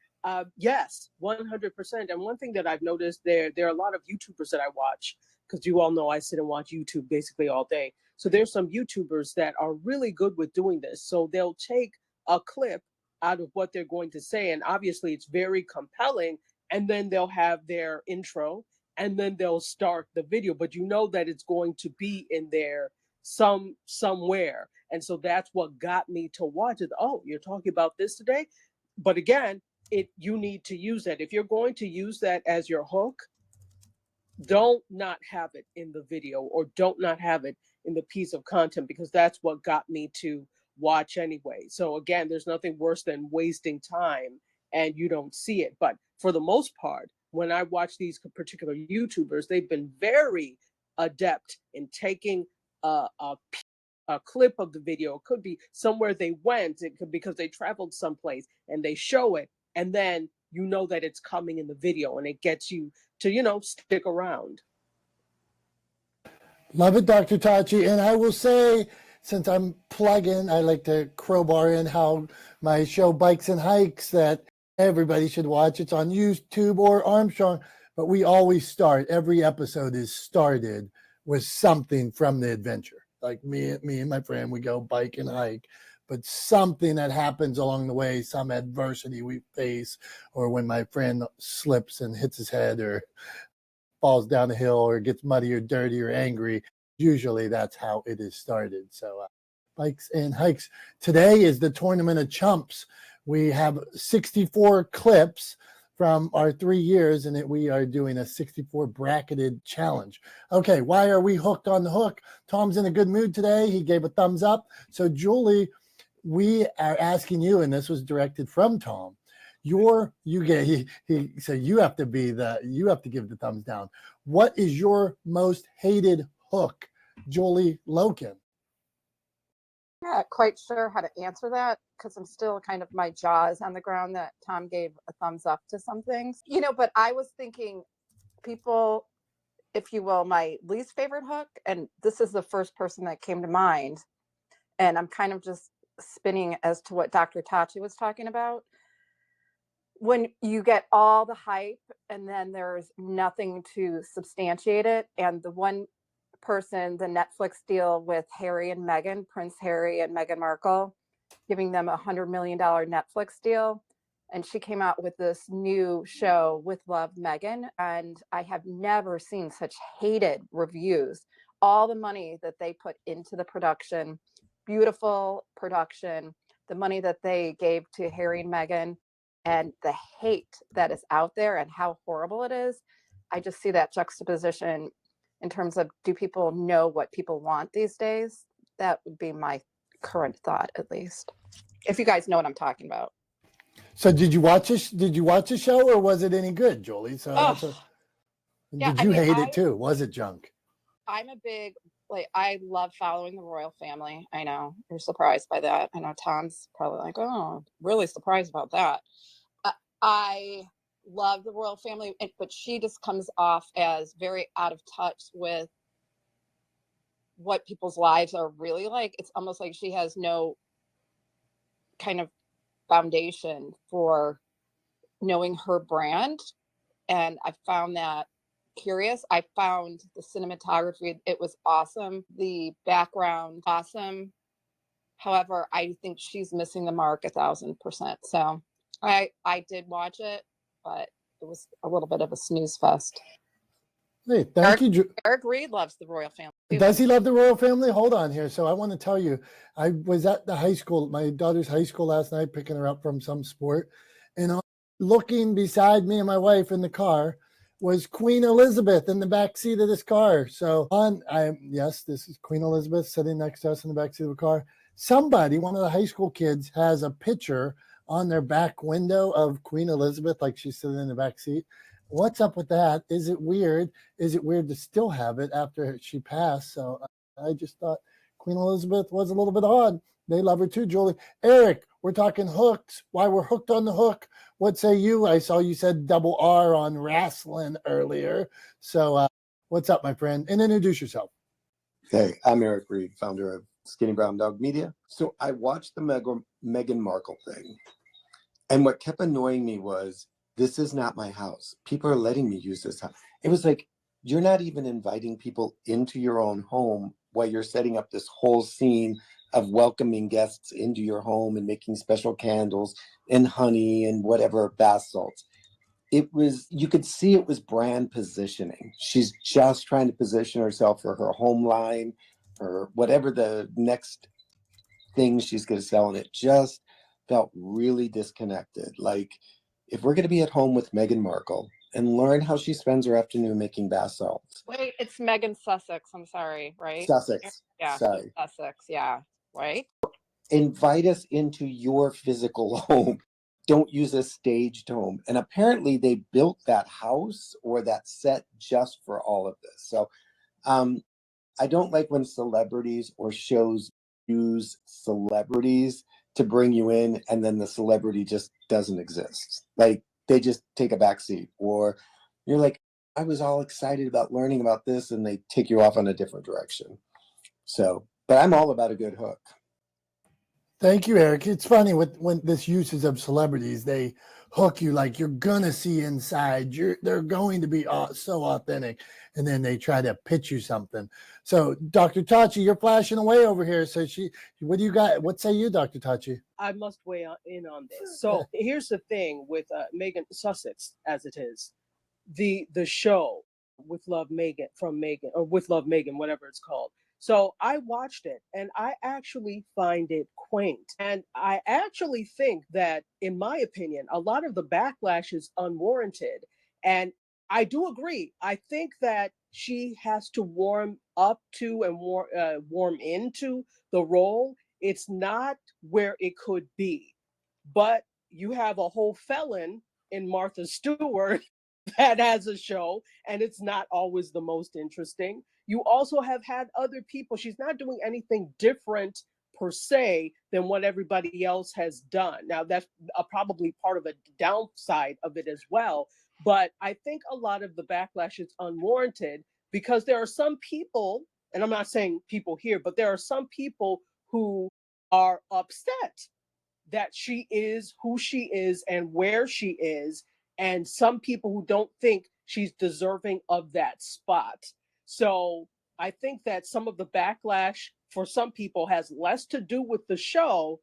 Yes, 100%. And one thing that I've noticed, there are a lot of YouTubers that I watch, because you all know I sit and watch YouTube basically all day. So there's some YouTubers that are really good with doing this. So they'll take a clip out of what they're going to say, and obviously it's very compelling, and then they'll have their intro, and then they'll start the video, but you know that it's going to be in there somewhere. And so that's what got me to watch it. Oh, you're talking about this today? But again, you need to use that. If you're going to use that as your hook, don't not have it in the video, or don't not have it in the piece of content, because that's what got me to watch anyway. So again, there's nothing worse than wasting time and you don't see it. But for the most part, when I watch these particular YouTubers, they've been very adept in taking a clip of the video. It could be somewhere they went, it could because they traveled someplace, and they show it, and then you know that it's coming in the video, and it gets you to stick around. Love it, Dr. Tachi. And I will say, since I'm plugging, I like to crowbar in how my show Bikes and Hikes that everybody should watch. It's on YouTube or Armstrong, but we always start. Every episode is started with something from the adventure. Like me and my friend, we go bike and hike, but something that happens along the way, some adversity we face, or when my friend slips and hits his head, or falls down a hill, or gets muddy or dirty or angry. Usually that's how it is started. So Bikes and Hikes. Today is the Tournament of Chumps. We have 64 clips from our 3 years, and we are doing a 64 bracketed challenge. Okay, why are we hooked on the hook? Tom's in a good mood today. He gave a thumbs up. So Julie, we are asking you, and this was directed from Tom. He said you have to give the thumbs down. What is your most hated hook, Julie Loken? Not quite sure how to answer that because I'm still kind of my jaws on the ground that Tom gave a thumbs up to some things. But I was thinking people, if you will, my least favorite hook, and this is the first person that came to mind, and I'm kind of just spinning as to what Dr. Tachi was talking about. When you get all the hype and then there's nothing to substantiate it, and the one person, the Netflix deal with Harry and Meghan, Prince Harry and Meghan Markle, giving them $100 million Netflix deal. And she came out with this new show, With Love, Meghan. And I have never seen such hated reviews. All the money that they put into the production, beautiful production, the money that they gave to Harry and Meghan, and the hate that is out there and how horrible it is. I just see that juxtaposition in terms of, do people know what people want these days? That would be my current thought, at least. If you guys know what I'm talking about. So did you watch this? Did you watch the show, or was it any good, Julie? So Yeah, did you hate it too? Was it junk? I'm a big, I love following the royal family. I know you're surprised by that. I know Tom's probably like, oh, really surprised about that. I love the royal family, but she just comes off as very out of touch with what people's lives are really like. It's almost like she has no kind of foundation for knowing her brand. And I found that curious. I found the cinematography, it was awesome. The background, awesome. However, I think she's missing the mark 1,000%. So I did watch it, but it was a little bit of a snooze fest. Hey, thank you. Eric Reed loves the royal family. Does he love the royal family? Hold on here. So I want to tell you, I was at the high school, my daughter's high school last night, picking her up from some sport. And looking beside me and my wife in the car was Queen Elizabeth in the back seat of this car. So yes, this is Queen Elizabeth sitting next to us in the back seat of the car. Somebody, one of the high school kids, has a picture on their back window of Queen Elizabeth, like she's sitting in the back seat. What's up with that? Is it weird? Is it weird to still have it after she passed? So I just thought Queen Elizabeth was a little bit odd. They love her too, Julie. Eric, we're talking hooks. Why we're hooked on the hook. What say you? I saw you said double R on wrestling earlier. So what's up, my friend? And introduce yourself. Hey, I'm Eric Reed, founder of Skinny Brown Dog Media. So I watched the Meghan Markle thing. And what kept annoying me was, this is not my house. People are letting me use this house. It was like, you're not even inviting people into your own home while you're setting up this whole scene of welcoming guests into your home and making special candles and honey and whatever bath salts. It was, you could see it was brand positioning. She's just trying to position herself for her home line or whatever the next thing she's going to sell. And it just felt really disconnected. Like, if we're going to be at home with Meghan Markle and learn how she spends her afternoon making bath salts. Wait, it's Megan Sussex. I'm sorry, right? Sussex. Yeah, Sorry. Sussex. Yeah, right. Invite us into your physical home. Don't use a staged home. And apparently they built that house or that set just for all of this. So I don't like when celebrities or shows use celebrities to bring you in and then the celebrity just doesn't exist. Like, they just take a backseat, or you're like, I was all excited about learning about this, and they take you off on a different direction. So, but I'm all about a good hook. Thank you, Eric. It's funny when this uses of celebrities, they hook you like you're gonna see inside. They're going to be so authentic, and then they try to pitch you something. So, Dr. Tachi, you're flashing away over here. So, what do you got? What say you, Dr. Tachi? I must weigh in on this. So here's the thing with Megan Sussex, as it is, the show With Love Megan from Megan, or With Love Megan, whatever it's called. So I watched it and I actually find it quaint. And I actually think that, in my opinion, a lot of the backlash is unwarranted. And I do agree. I think that she has to warm up to and warm into the role. It's not where it could be. But you have a whole felon in Martha Stewart that has a show, and it's not always the most interesting. You also have had other people. She's not doing anything different per se than what everybody else has done. Now, that's probably part of a downside of it as well. But I think a lot of the backlash is unwarranted because there are some people, and I'm not saying people here, but there are some people who are upset that she is who she is and where she is, and some people who don't think she's deserving of that spot. So I think that some of the backlash for some people has less to do with the show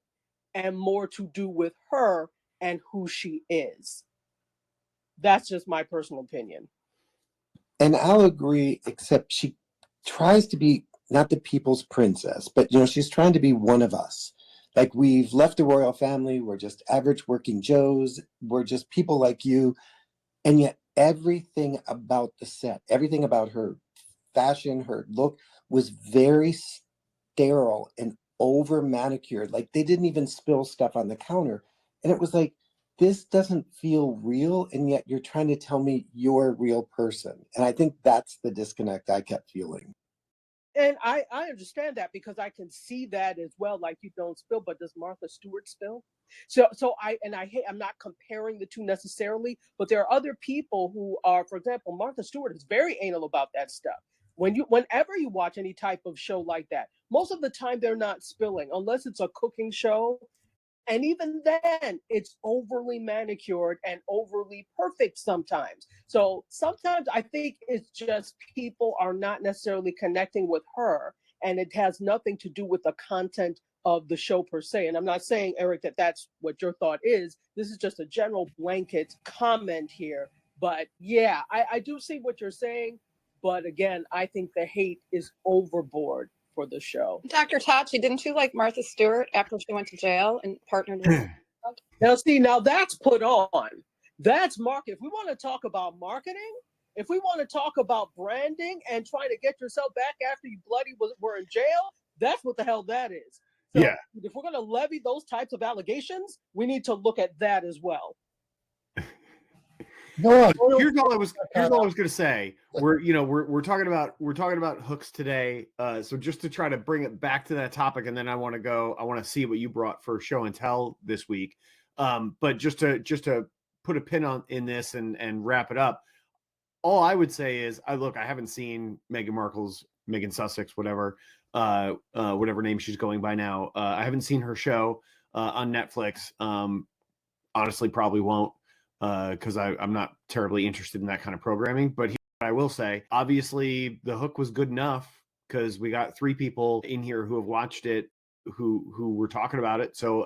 and more to do with her and who she is. That's just my personal opinion. And I'll agree, except she tries to be not the people's princess, but she's trying to be one of us. Like, we've left the royal family, we're just average working Joes, we're just people like you. And yet everything about the set, everything about her fashion, her look was very sterile and over manicured. Like, they didn't even spill stuff on the counter. And it was like, this doesn't feel real, and yet you're trying to tell me you're a real person. And I think that's the disconnect I kept feeling. And I understand that because I can see that as well. Like, you don't spill, but does Martha Stewart spill? So I'm not comparing the two necessarily, but there are other people who are, for example, Martha Stewart is very anal about that stuff. Whenever you watch any type of show like that, most of the time they're not spilling unless it's a cooking show. And even then, it's overly manicured and overly perfect sometimes. So sometimes I think it's just people are not necessarily connecting with her, and it has nothing to do with the content of the show per se. And I'm not saying, Eric, that that's what your thought is. This is just a general blanket comment here. But yeah, I do see what you're saying. But again, I think the hate is overboard for the show. Dr. Tachi, didn't you like Martha Stewart after she went to jail and partnered with? Now, see, now that's put on. That's market. If we want to talk about marketing, if we want to talk about branding and trying to get yourself back after you were in jail, that's what the hell that is. So Yeah. if we're going to levy those types of allegations, we need to look at that as well. No, Here's all I was going to say. We're talking about hooks today. So just to try to bring it back to that topic, and then I want to see what you brought for show and tell this week. But just to put a pin in this and wrap it up, all I would say is I haven't seen Meghan Sussex, whatever name she's going by now. I haven't seen her show on Netflix. Honestly, probably won't, because I'm not terribly interested in that kind of programming. But I will say, obviously, the hook was good enough because we got 3 people in here who have watched it, who were talking about it. So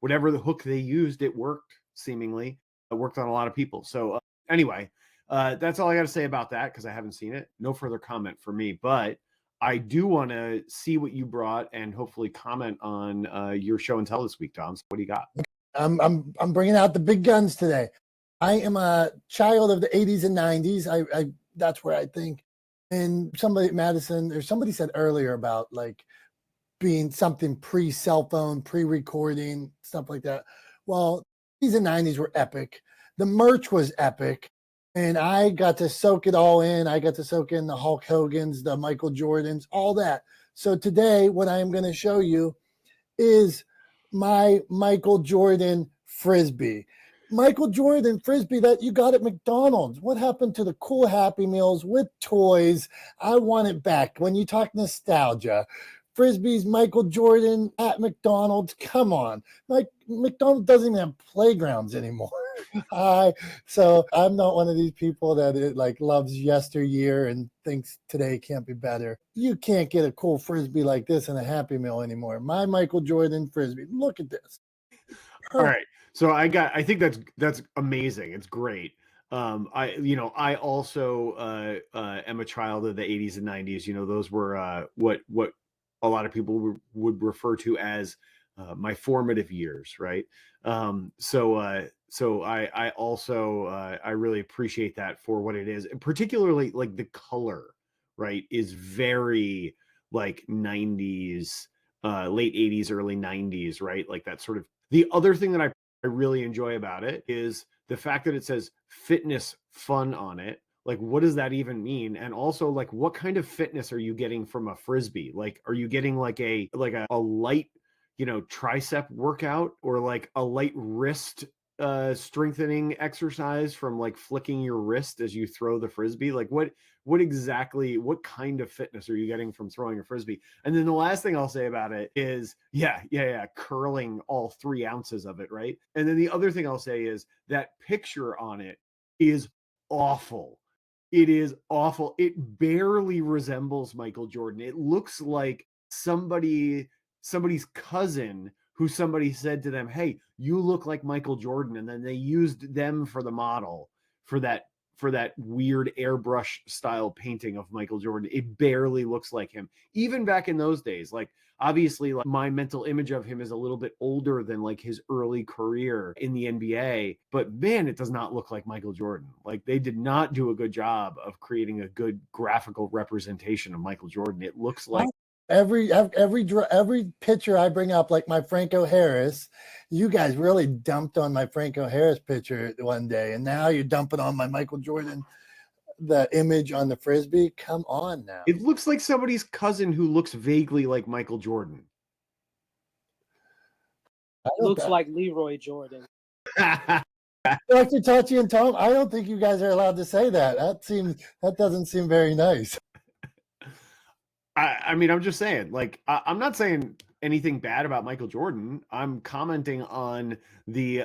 whatever the hook they used, it worked. Seemingly, it worked on a lot of people. So anyway, that's all I got to say about that because I haven't seen it. No further comment for me, but I do want to see what you brought and hopefully comment on your show and tell this week, Tom. So what do you got? I'm bringing out the big guns today. I am a child of the 80s and 90s. I that's where I think. And somebody said earlier about like being something pre-cell phone, pre-recording, stuff like that. Well, 80s and 90s were epic. The merch was epic. And I got to soak it all in. I got to soak in the Hulk Hogan's, the Michael Jordans, all that. So today, what I am going to show you is my Michael Jordan Frisbee. Michael Jordan Frisbee that you got at McDonald's. What happened to the cool Happy Meals with toys? I want it back. When you talk nostalgia, Frisbee's Michael Jordan at McDonald's. Come on. Like, McDonald's doesn't even have playgrounds anymore. So I'm not one of these people that loves yesteryear and thinks today can't be better. You can't get a cool Frisbee like this in a Happy Meal anymore. My Michael Jordan Frisbee. Look at this. All right. So I think that's amazing. It's great. I also am a child of the 80s and 90s. Those were what a lot of people would refer to as my formative years, right? So I also I really appreciate that for what it is, and particularly like the color, right, is very like 90s, late 80s, early 90s, right? Like that sort of. The other thing that I really enjoy about it is the fact that it says fitness fun on it, Like, what does that even mean? And also, like, what kind of fitness are you getting from a Frisbee? Like, are you getting like a light, tricep workout, or like a light wrist strengthening exercise from like flicking your wrist as you throw the Frisbee? Like, what kind of fitness are you getting from throwing a Frisbee? And then the last thing I'll say about it is, curling all 3 ounces of it, right? And then the other thing I'll say is that picture on it is awful. It is awful. It barely resembles Michael Jordan. It looks like somebody's cousin who somebody said to them, "Hey, you look like Michael Jordan," and then they used them for the model for that weird airbrush style painting of Michael Jordan. It barely looks like him. Even back in those days, like, obviously, like, my mental image of him is a little bit older than like his early career in the NBA, but man, it does not look like Michael Jordan. Like, they did not do a good job of creating a good graphical representation of Michael Jordan. It looks like every picture I bring up, like my Franco Harris, you guys really dumped on my Franco Harris picture one day, and now you're dumping on my Michael Jordan, the image on the Frisbee. Come on now. It looks like somebody's cousin who looks vaguely like Michael Jordan. Looks like Leroy Jordan. Dr. Tachi and Tom, I don't think you guys are allowed to say that. That doesn't seem very nice. I mean, I'm just saying, like, I'm not saying anything bad about Michael Jordan. I'm commenting on the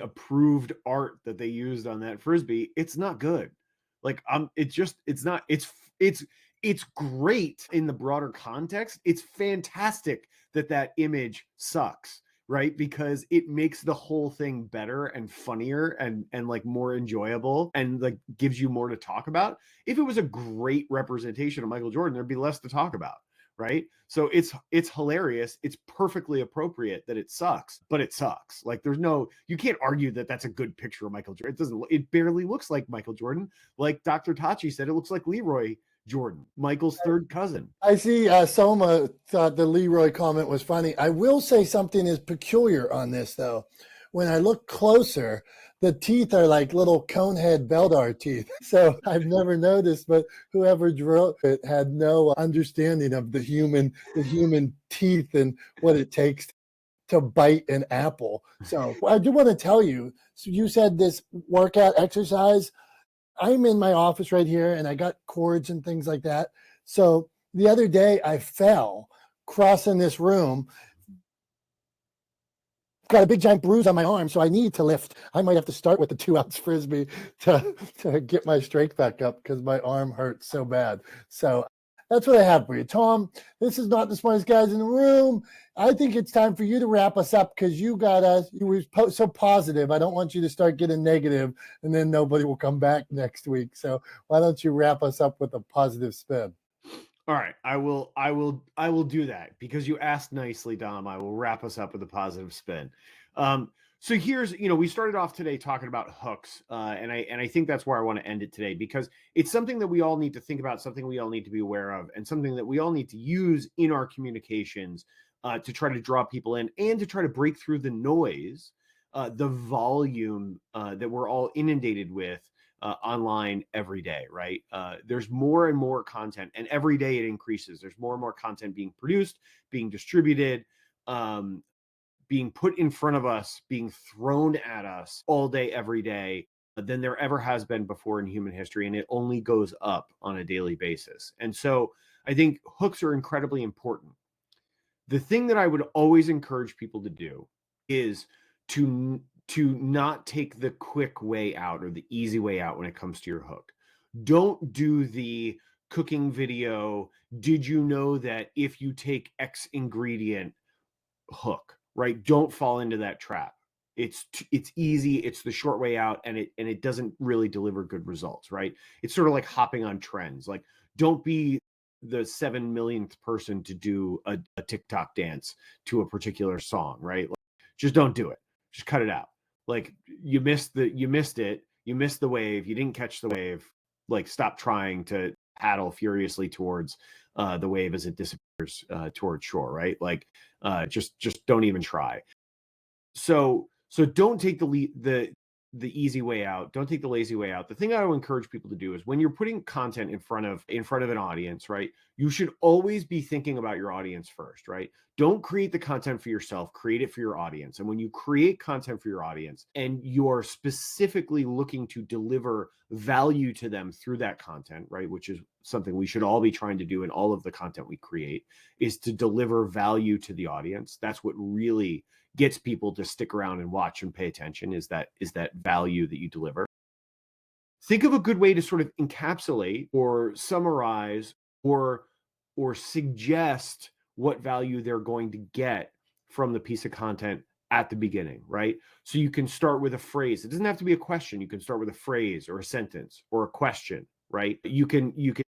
approved art that they used on that Frisbee. It's not good. Like, it's great in the broader context. It's fantastic that image sucks, right? Because it makes the whole thing better and funnier and like more enjoyable and like gives you more to talk about. If it was a great representation of Michael Jordan, there'd be less to talk about, right? So it's hilarious. It's perfectly appropriate that it sucks, but it sucks. Like, you can't argue that that's a good picture of Michael Jordan. It barely looks like Michael Jordan. Like Dr. Tachi said, it looks like Leroy Jordan, Michael's third cousin. I see Soma thought the Leroy comment was funny. I will say something is peculiar on this, though. When I look closer, the teeth are like little conehead Beldar teeth. So I've never noticed, but whoever drew it had no understanding of the human teeth and what it takes to bite an apple. So I do want to tell you, so you said this workout exercise. I'm in my office right here and I got cords and things like that. So the other day I fell crossing this room, got a big giant bruise on my arm, so I need to lift. I might have to start with the 2-ounce Frisbee to get my strength back up because my arm hurts so bad. So that's what I have for you. Tom, this is not the smartest guys in the room. I think it's time for you to wrap us up because you were so positive. I don't want you to start getting negative and then nobody will come back next week. So why don't you wrap us up with a positive spin? All right, I will do that because you asked nicely, Dom. I will wrap us up with a positive spin. So here's, we started off today talking about hooks, and I think that's where I want to end it today because it's something that we all need to think about, something we all need to be aware of, and something that we all need to use in our communications to try to draw people in and to try to break through the noise, the volume that we're all inundated with online every day, right? There's more and more content, and every day it increases. There's more and more content being produced, being distributed, being put in front of us, being thrown at us all day, every day, than there ever has been before in human history. And it only goes up on a daily basis. And so I think hooks are incredibly important. The thing that I would always encourage people to do is to not take the quick way out or the easy way out when it comes to your hook. Don't do the cooking video. Did you know that if you take X ingredient hook, right? Don't fall into that trap. It's easy. It's the short way out, and it doesn't really deliver good results, right? It's sort of like hopping on trends. Like, don't be the 7 millionth person to do a TikTok dance to a particular song, right? Like, just don't do it. Just cut it out. Like, you missed it. You missed the wave. You didn't catch the wave. Like, stop trying to paddle furiously towards the wave as it disappears towards shore, right? Like, just don't even try. So don't take the the easy way out. Don't take the lazy way out. The thing I would encourage people to do is when you're putting content in front of an audience, right? You should always be thinking about your audience first, right? Don't create the content for yourself, create it for your audience. And when you create content for your audience and you're specifically looking to deliver value to them through that content, right? Which is something we should all be trying to do in all of the content we create, is to deliver value to the audience. That's what really gets people to stick around and watch and pay attention, is that value that you deliver. Think of a good way to sort of encapsulate or summarize or suggest what value they're going to get from the piece of content at the beginning, right? So you can start with a phrase. It doesn't have to be a question. You can start with a phrase or a sentence or a question, right? You can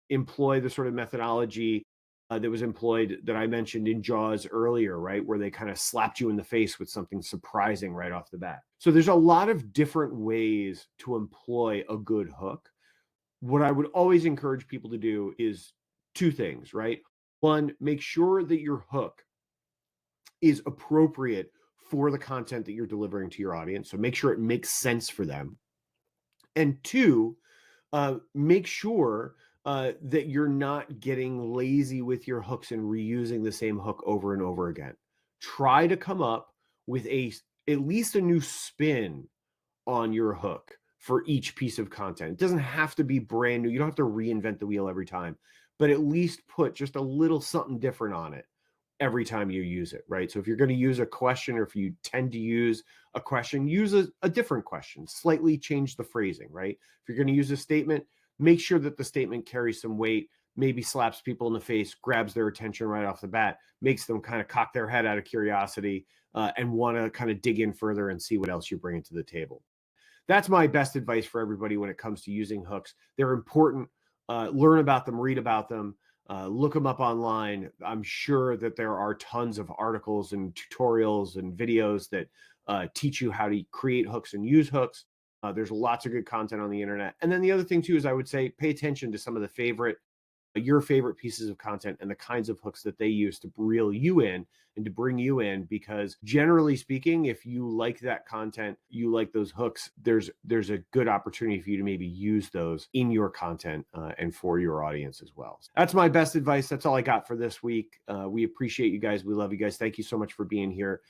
employ the sort of methodology that was employed that I mentioned in Jaws earlier, right? Where they kind of slapped you in the face with something surprising right off the bat. So there's a lot of different ways to employ a good hook. What I would always encourage people to do is two things, right? One, make sure that your hook is appropriate for the content that you're delivering to your audience. So make sure it makes sense for them. And two, make sure that you're not getting lazy with your hooks and reusing the same hook over and over again. Try to come up with at least a new spin on your hook for each piece of content. It doesn't have to be brand new. You don't have to reinvent the wheel every time, but at least put just a little something different on it every time you use it, right? So if you're going to use a question, or if you tend to use a question, use a different question, slightly change the phrasing, right? If you're going to use a statement, make sure that the statement carries some weight, maybe slaps people in the face, grabs their attention right off the bat, makes them kind of cock their head out of curiosity and want to kind of dig in further and see what else you're bringing to the table. That's my best advice for everybody when it comes to using hooks. They're important. Learn about them, read about them, look them up online. I'm sure that there are tons of articles and tutorials and videos that teach you how to create hooks and use hooks. There's lots of good content on the internet. And then the other thing too is I would say pay attention to some of your favorite pieces of content and the kinds of hooks that they use to reel you in and to bring you in, because generally speaking, if you like that content, you like those hooks, there's a good opportunity for you to maybe use those in your content and for your audience as well. That's my best advice. That's all I got for this week. We appreciate you guys. We love you guys. Thank you so much for being here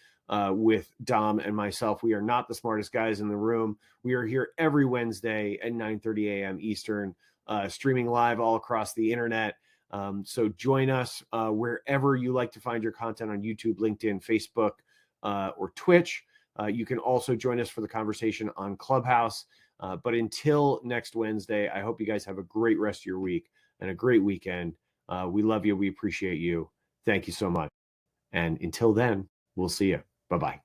with Dom and myself. We are not the smartest guys in the room. We are here every Wednesday at 9:30 a.m. Eastern, streaming live all across the internet. So join us wherever you like to find your content on YouTube, LinkedIn, Facebook, or Twitch. You can also join us for the conversation on Clubhouse. But until next Wednesday, I hope you guys have a great rest of your week and a great weekend. We love you. We appreciate you. Thank you so much. And until then, we'll see you. Bye-bye.